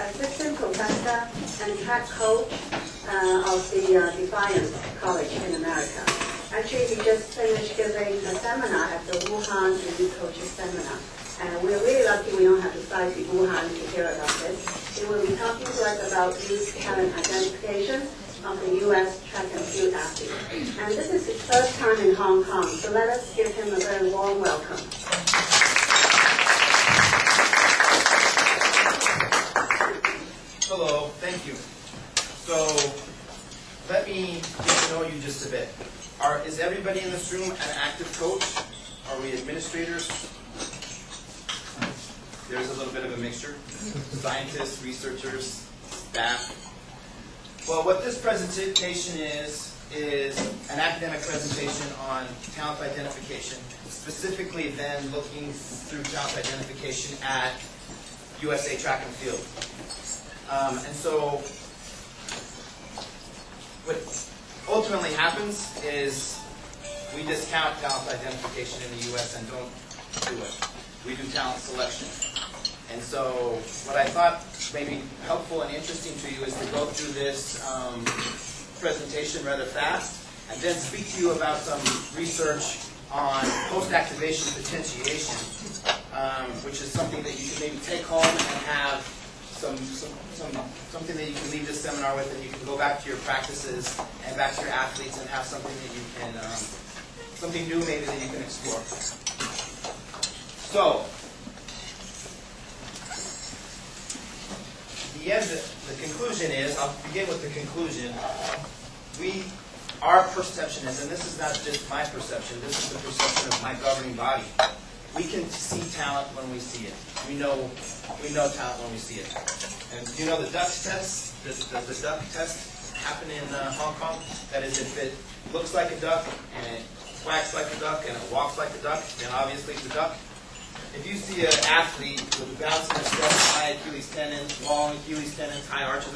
assistant professor and track coach of the Defiance College in America. Actually, he just finished giving a seminar at the Wuhan Elite Coaches Seminar. And we're really lucky we don't have to fly to Wuhan to hear about this. He will be talking to us about youth talent identification of the U.S. track and field athlete. And this is his first time in Hong Kong, so let us give him a very warm welcome. Hello, thank you. So, let me get to know you just a bit. Is everybody in this room an active coach? Are we administrators? There's a little bit of a mixture. Scientists, researchers, staff. Well, what this presentation is an academic presentation on talent identification, specifically then looking through talent identification at USA Track and Field. And so what ultimately happens is we discount talent identification in the U.S. and don't do it. We do talent selection. And so what I thought may be helpful and interesting to you is to go through this presentation rather fast and then speak to you about some research on post-activation potentiation, which is something that you can maybe take home and have something that you can leave this seminar with, and you can go back to your practices and back to your athletes and have something that you can, something new maybe that you can explore. So, the conclusion is, I'll begin with the conclusion. Our perception is, and this is not just my perception, this is the perception of my governing body. We can see talent when we see it. We know talent when we see it. And do you know the duck test? Does the duck test happen in Hong Kong? That is, if it looks like a duck and it quacks like a duck and it walks like a duck, then obviously it's a duck. If you see an athlete with bouncing steps, high Achilles tendons, long Achilles tendons, high arches,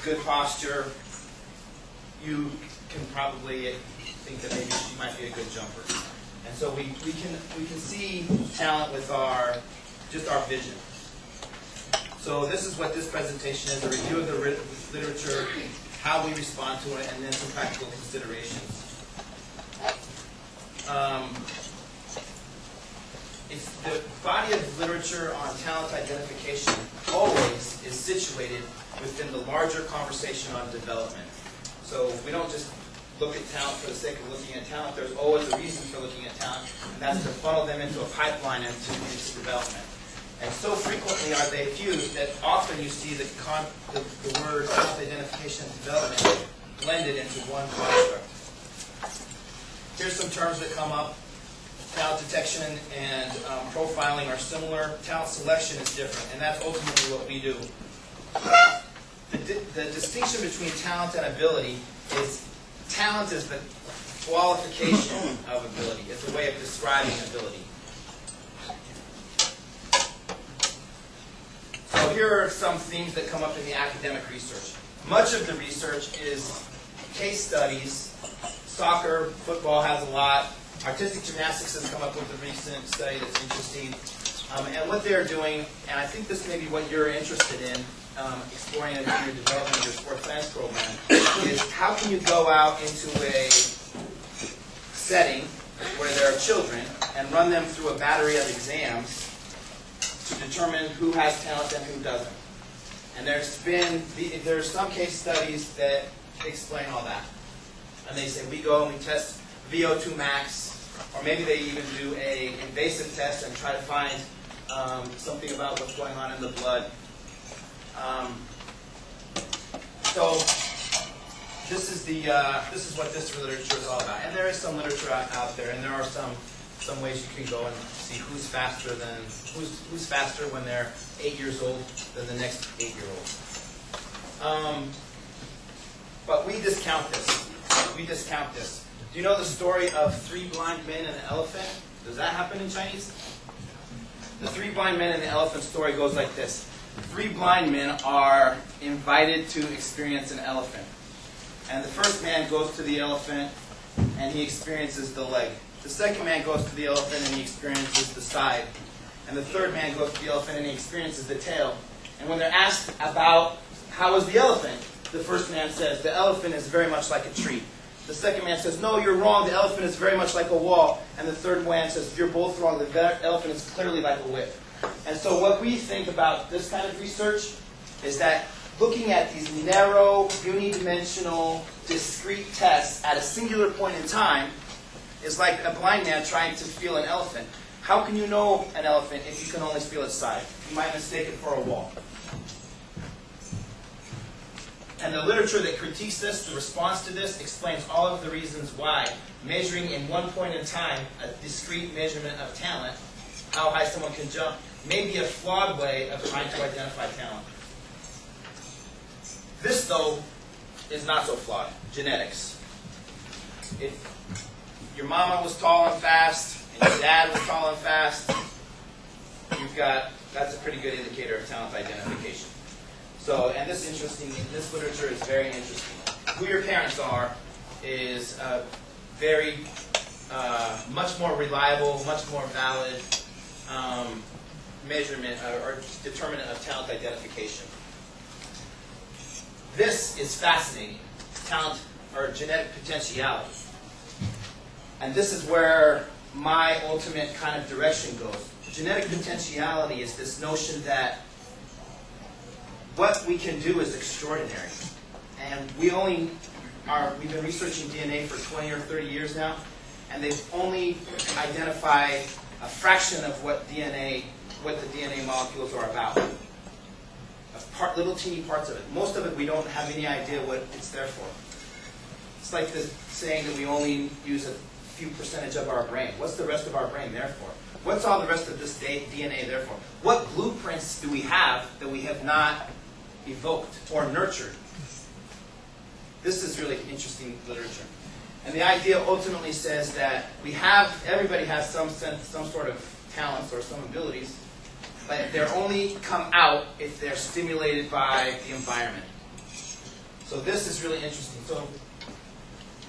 good posture, you can probably think that maybe she might be a good jumper. And so we can see talent with our vision. So this is what this presentation is: a review of the literature, how we respond to it, and then some practical considerations. The body of literature on talent identification always is situated within the larger conversation on development. So we don't just look at talent for the sake of looking at talent. There's always a reason for looking at talent, and that's to funnel them into a pipeline into development. And so frequently are they fused that often you see the word talent identification and development blended into one construct. Here's some terms that come up. Talent detection and profiling are similar. Talent selection is different, and that's ultimately what we do. The distinction between talent and ability is talent is the qualification of ability. It's a way of describing ability. So here are some themes that come up in the academic research. Much of the research is case studies. Soccer, football has a lot. Artistic gymnastics has come up with a recent study that's interesting. And what they're doing, and I think this may be what you're interested in, exploring in your development of your sports science program, is how can you go out into a setting where there are children and run them through a battery of exams to determine who has talent and who doesn't. And there's some case studies that explain all that. And they say, we go and we test VO2 max, or maybe they even do an invasive test and try to find something about what's going on in the blood. So this is what this literature is all about. And there is some literature out there, and there are some ways you can go and see who's faster when they're 8 years old than the next 8-year-old. But we discount this. Do you know the story of 3 blind men and an elephant? Does that happen in Chinese? The 3 blind men and the elephant story goes like this. 3 blind men are invited to experience an elephant. And the first man goes to the elephant and he experiences the leg. The second man goes to the elephant and he experiences the side. And the third man goes to the elephant and he experiences the tail. And when they're asked about how is the elephant, the first man says, the elephant is very much like a tree. The second man says, no, you're wrong, the elephant is very much like a wall. And the third man says, you're both wrong, the elephant is clearly like a whip. And so what we think about this kind of research is that looking at these narrow, unidimensional, discrete tests at a singular point in time is like a blind man trying to feel an elephant. How can you know an elephant if you can only feel its side? You might mistake it for a wall. And the literature that critiques this, the response to this, explains all of the reasons why measuring in one point in time a discrete measurement of talent, how high someone can jump, may be a flawed way of trying to identify talent. This, though, is not so flawed. Genetics. If your mama was tall and fast, and your dad was tall and fast, that's a pretty good indicator of talent identification. So, and this literature is very interesting. Who your parents are is a very, much more reliable, much more valid measurement or determinant of talent identification. This is fascinating, talent or genetic potentiality. And this is where my ultimate kind of direction goes. Genetic potentiality is this notion that what we can do is extraordinary. And we've been researching DNA for 20 or 30 years now, and they've only identified a fraction of what the DNA molecules are about. Little teeny parts of it. Most of it we don't have any idea what it's there for. It's like this saying that we only use a few percentage of our brain. What's the rest of our brain there for? What's all the rest of this DNA there for? What blueprints do we have that we have not evoked or nurtured? This is really interesting literature. And the idea ultimately says that everybody has some sort of talents or some abilities, but they're only come out if they're stimulated by the environment. So this is really interesting. So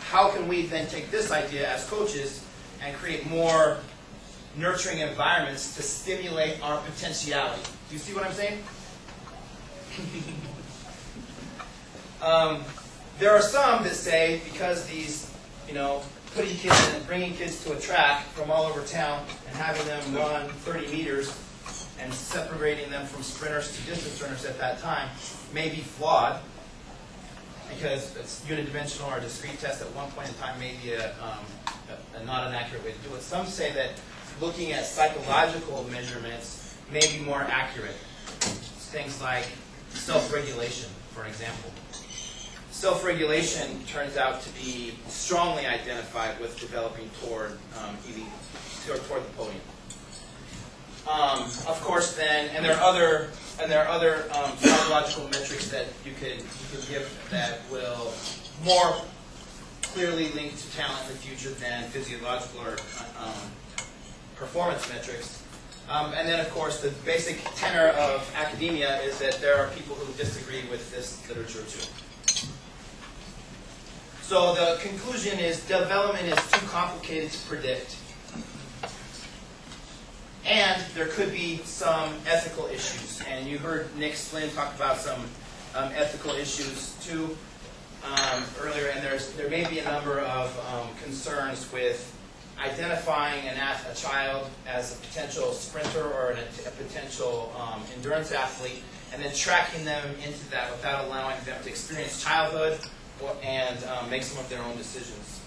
how can we then take this idea as coaches and create more nurturing environments to stimulate our potentiality? Do you see what I'm saying? There are some that say because these, putting kids and bringing kids to a track from all over town and having them run 30 meters and separating them from sprinters to distance runners at that time may be flawed because it's unidimensional or a discrete test at one point in time may be not an accurate way to do it. Some say that looking at psychological measurements may be more accurate. Things like self-regulation, for example. Self-regulation turns out to be strongly identified with developing toward the podium. Of course, then, and there are other psychological metrics that you could give that will more clearly link to talent in the future than physiological or performance metrics. And then, of course, the basic tenor of academia is that there are people who disagree with this literature too. So the conclusion is development is too complicated to predict. And there could be some ethical issues. And you heard Nick Flynn talk about some ethical issues too earlier. And there may be a number of concerns with identifying a child as a potential sprinter or a potential endurance athlete, and then tracking them into that without allowing them to experience childhood and make some of their own decisions.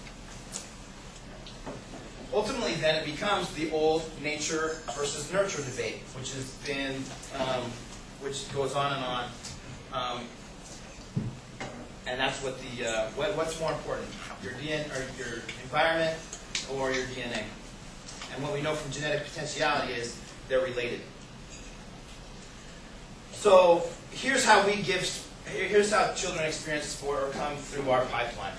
Ultimately, then, it becomes the old nature versus nurture debate, which has been, which goes on and on. And that's what what's more important, your DNA or your environment or your DNA. And what we know from genetic potentiality is they're related. So here's how children experience sport or come through our pipeline.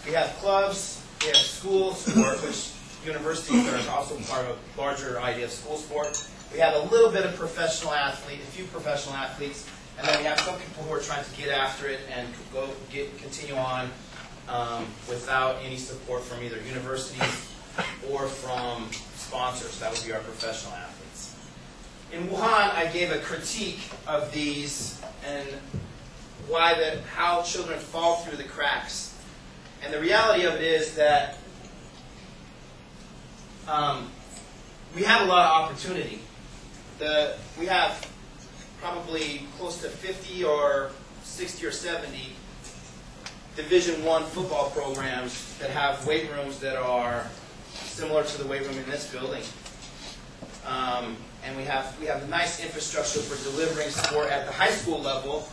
We have clubs, we have school sport, which universities are also part of a larger idea of school sport. We have a little bit of professional athlete, a few professional athletes, and then we have some people who are trying to get after it and continue on without any support from either universities or from sponsors. That would be our professional athletes. In Wuhan, I gave a critique of these and how children fall through the cracks. And the reality of it is that we have a lot of opportunity. We have probably close to 50 or 60 or 70 Division I football programs that have weight rooms that are similar to the weight room in this building. And we have a nice infrastructure for delivering sport at the high school level.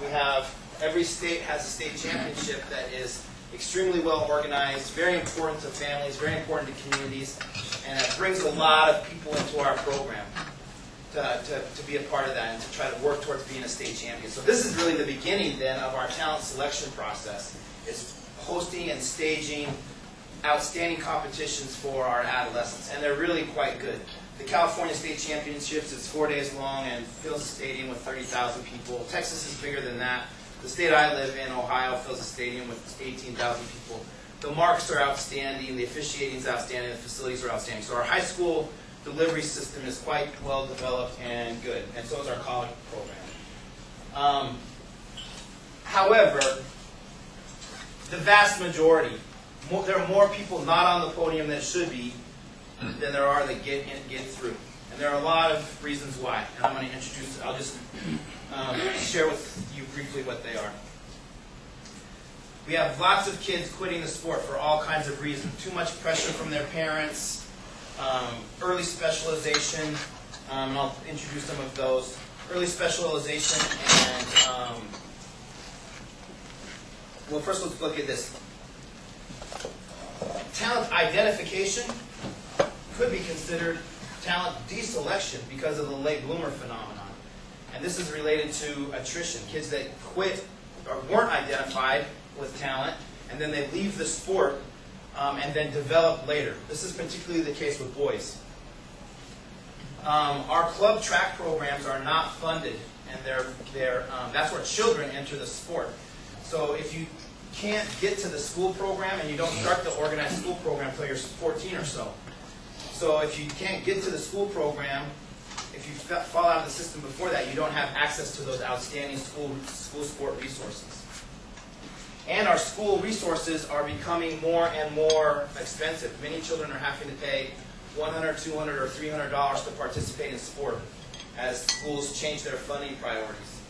Every state has a state championship that is extremely well organized, very important to families, very important to communities, and it brings a lot of people into our program to be a part of that and to try to work towards being a state champion. So this is really the beginning then of our talent selection process, is hosting and staging outstanding competitions for our adolescents, and they're really quite good. The California State Championships, it's 4 days long and fills a stadium with 30,000 people. Texas is bigger than that. The state I live in, Ohio, fills a stadium with 18,000 people. The marks are outstanding, the officiating is outstanding, the facilities are outstanding. So our high school delivery system is quite well developed and good, and so is our college program. However, the vast majority, there are more people not on the podium that should be than there are that get through. And there are a lot of reasons why. And I'm going to introduce, I'll just share with you briefly what they are. We have lots of kids quitting the sport for all kinds of reasons. Too much pressure from their parents, early specialization, and I'll introduce some of those. Early specialization and, well, first let's look at this. Talent identification could be considered talent deselection because of the late bloomer phenomenon. And this is related to attrition. Kids that quit or weren't identified with talent, and then they leave the sport and then develop later. This is particularly the case with boys. Our club track programs are not funded, and that's where children enter the sport. So if you can't get to the school program, and you don't start the organized school program until you're 14 or so. So if you can't get to the school program, if you fall out of the system before that, you don't have access to those outstanding school sport resources. And our school resources are becoming more and more expensive. Many children are having to pay $100, $200, or $300 to participate in sport as schools change their funding priorities.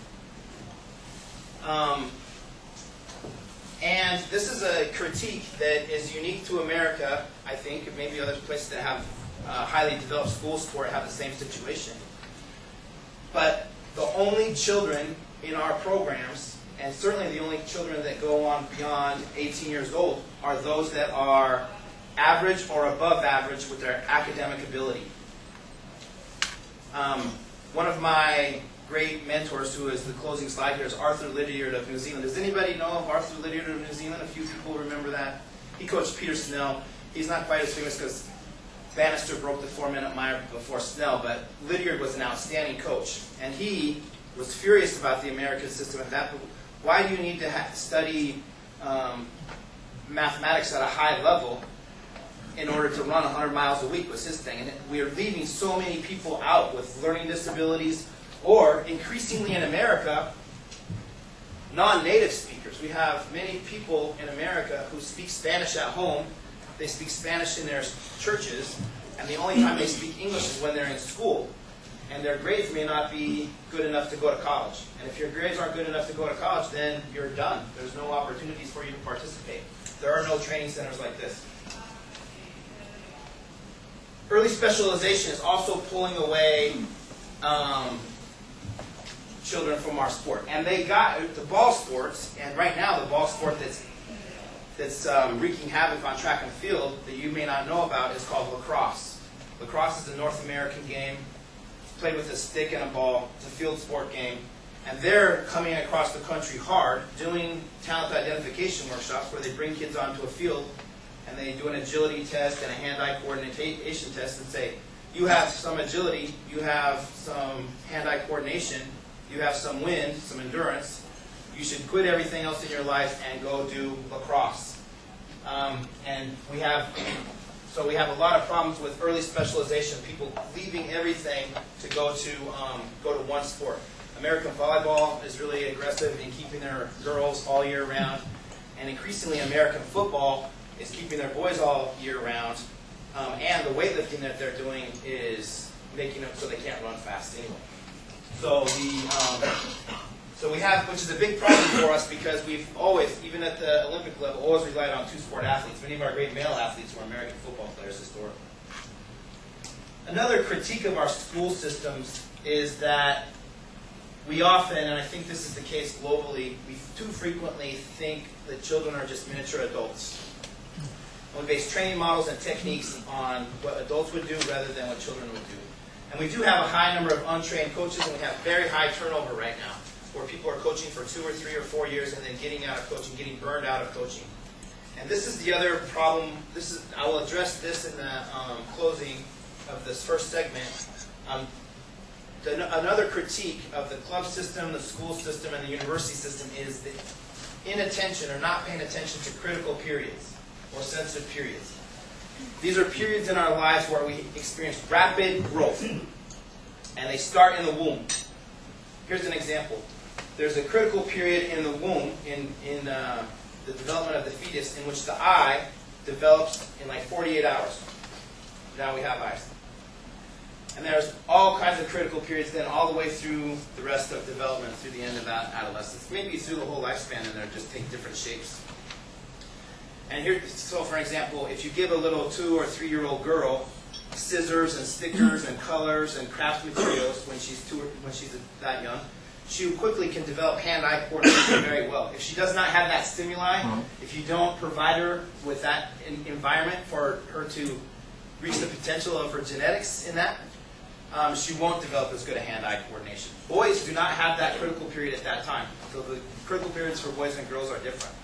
And this is a critique that is unique to America, I think. Maybe other places that have highly developed school sport have the same situation. But the only children in our programs, and certainly the only children that go on beyond 18 years old, are those that are average or above average with their academic ability. One of my great mentors, who is the closing slide here, is Arthur Lydiard of New Zealand. Does anybody know of Arthur Lydiard of New Zealand? A few people remember that. He coached Peter Snell. He's not quite as famous because Bannister broke the 4-minute mile before Snell, but Lydiard was an outstanding coach. And he was furious about the American system at that point. Why do you need to study mathematics at a high level in order to run 100 miles a week, was his thing. And we are leaving so many people out with learning disabilities, or increasingly in America, non-native speakers. We have many people in America who speak Spanish at home. They speak Spanish in their churches, and the only time they speak English is when they're in school. And their grades may not be good enough to go to college. And if your grades aren't good enough to go to college, then you're done. There's no opportunities for you to participate. There are no training centers like this. Early specialization is also pulling away children from our sport. And they got the ball sports, and right now the ball sport that's wreaking havoc on track and field that you may not know about is called lacrosse. Lacrosse is a North American game. It's played with a stick and a ball. It's a field sport game. And they're coming across the country hard, doing talent identification workshops where they bring kids onto a field and they do an agility test and a hand-eye coordination test and say, you have some agility, you have some hand-eye coordination, you have some wind, some endurance, you should quit everything else in your life and go do lacrosse. And we have So we have a lot of problems with early specialization, people leaving everything to go to one sport. American volleyball is really aggressive in keeping their girls all year round, and increasingly American football is keeping their boys all year round, and the weightlifting that they're doing is making them so they can't run fast anymore. So we have, which is a big problem for us because we've always, even at the Olympic level, always relied on two-sport athletes. Many of our great male athletes were American football players historically. Another critique of our school systems is that we often, and I think this is the case globally, we too frequently think that children are just miniature adults. And we base training models and techniques on what adults would do rather than what children would do. And we do have a high number of untrained coaches, and we have very high turnover right now, where people are coaching for 2 or 3 or 4 years and then getting out of coaching, getting burned out of coaching. And this is the other problem. I will address this in the closing of this first segment. Another critique of the club system, the school system, and the university system is the inattention or not paying attention to critical periods or sensitive periods. These are periods in our lives where we experience rapid growth, and they start in the womb. Here's an example. There's a critical period in the womb, in the development of the fetus, in which the eye develops in like 48 hours. Now we have eyes. And there's all kinds of critical periods then all the way through the rest of development, through the end of adolescence. Maybe through the whole lifespan, and they just take different shapes. And here, so for example, if you give a little 2 or 3-year-old girl scissors and stickers and colors and craft materials when she's that young, she quickly can develop hand-eye coordination very well. If she does not have that stimuli, if you don't provide her with that environment for her to reach the potential of her genetics in that, she won't develop as good a hand-eye coordination. Boys do not have that critical period at that time. So the critical periods for boys and girls are different.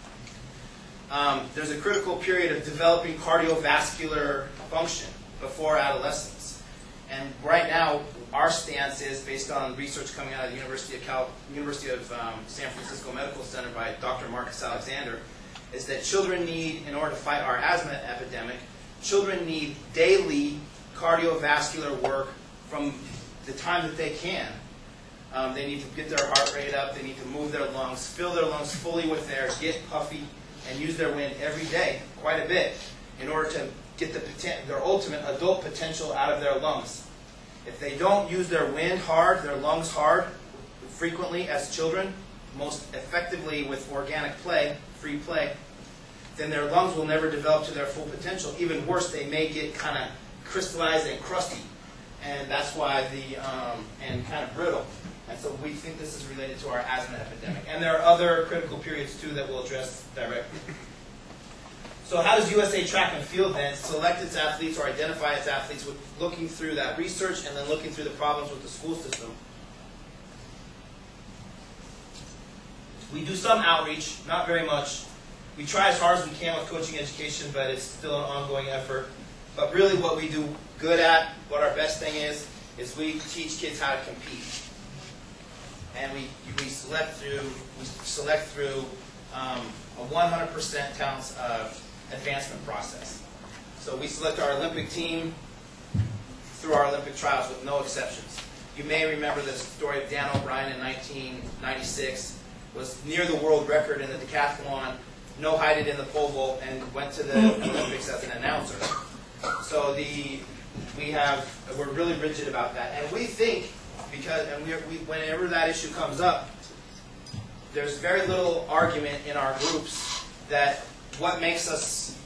There's a critical period of developing cardiovascular function before adolescence. And right now, our stance is, based on research coming out of the University of San Francisco Medical Center by Dr. Marcus Alexander, is that children need, in order to fight our asthma epidemic, children need daily cardiovascular work from the time that they can. They need to get their heart rate up, they need to move their lungs, fill their lungs fully with air, get puffy, and use their wind every day, quite a bit, in order to get their ultimate adult potential out of their lungs. If they don't use their wind hard, their lungs hard, frequently as children, most effectively with organic play, free play, then their lungs will never develop to their full potential. Even worse, they may get kind of crystallized and crusty, and that's why and kind of brittle. And so we think this is related to our asthma epidemic. And there are other critical periods, too, that we'll address directly. So how does USA Track and Field then select its athletes or identify its athletes with looking through that research and then looking through the problems with the school system? We do some outreach, not very much. We try as hard as we can with coaching education, but it's still an ongoing effort. But really what we do good at, what our best thing is we teach kids how to compete. And we select through a 100% talent advancement process. So we select our Olympic team through our Olympic trials with no exceptions. You may remember the story of Dan O'Brien in 1996, was near the world record in the decathlon, no-heighted in the pole vault, and went to the Olympics as an announcer. So we're really rigid about that. And we think, whenever that issue comes up, there's very little argument in our groups that what makes us,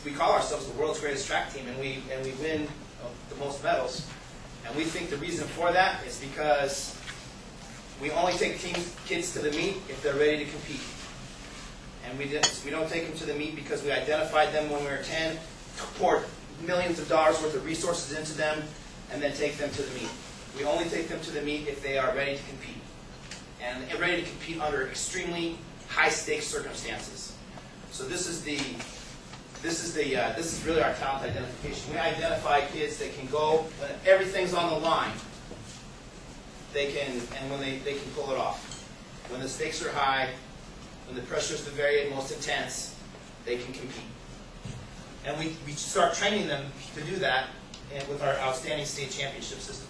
we call ourselves the world's greatest track team, and we win the most medals. And we think the reason for that is because we only take kids to the meet if they're ready to compete. And we don't take them to the meet because we identified them when we were 10, poured millions of dollars worth of resources into them, and then take them to the meet. We only take them to the meet if they are ready to compete, and ready to compete under extremely high-stakes circumstances. So this is really our talent identification. We identify kids that can go when everything's on the line. When they can pull it off. When the stakes are high, when the pressure is the very most intense, they can compete. And we start training them to do that with our outstanding state championship system.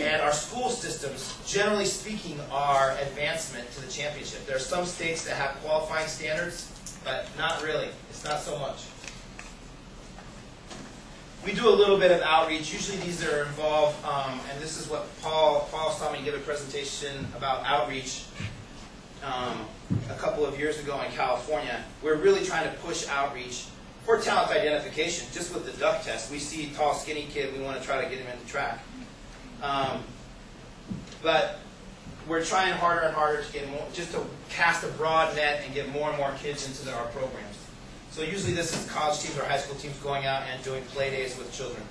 And our school systems, generally speaking, are advancement to the championship. There are some states that have qualifying standards, but not really. It's not so much. We do a little bit of outreach. Usually these are involved, and this is what Paul saw me give a presentation about outreach a couple of years ago in California. We're really trying to push outreach for talent identification. Just with the duck test, we see a tall, skinny kid, we want to try to get him into track. But we're trying harder and harder to get more, just to cast a broad net and get more and more kids into our programs. So usually this is college teams or high school teams going out and doing play days with children.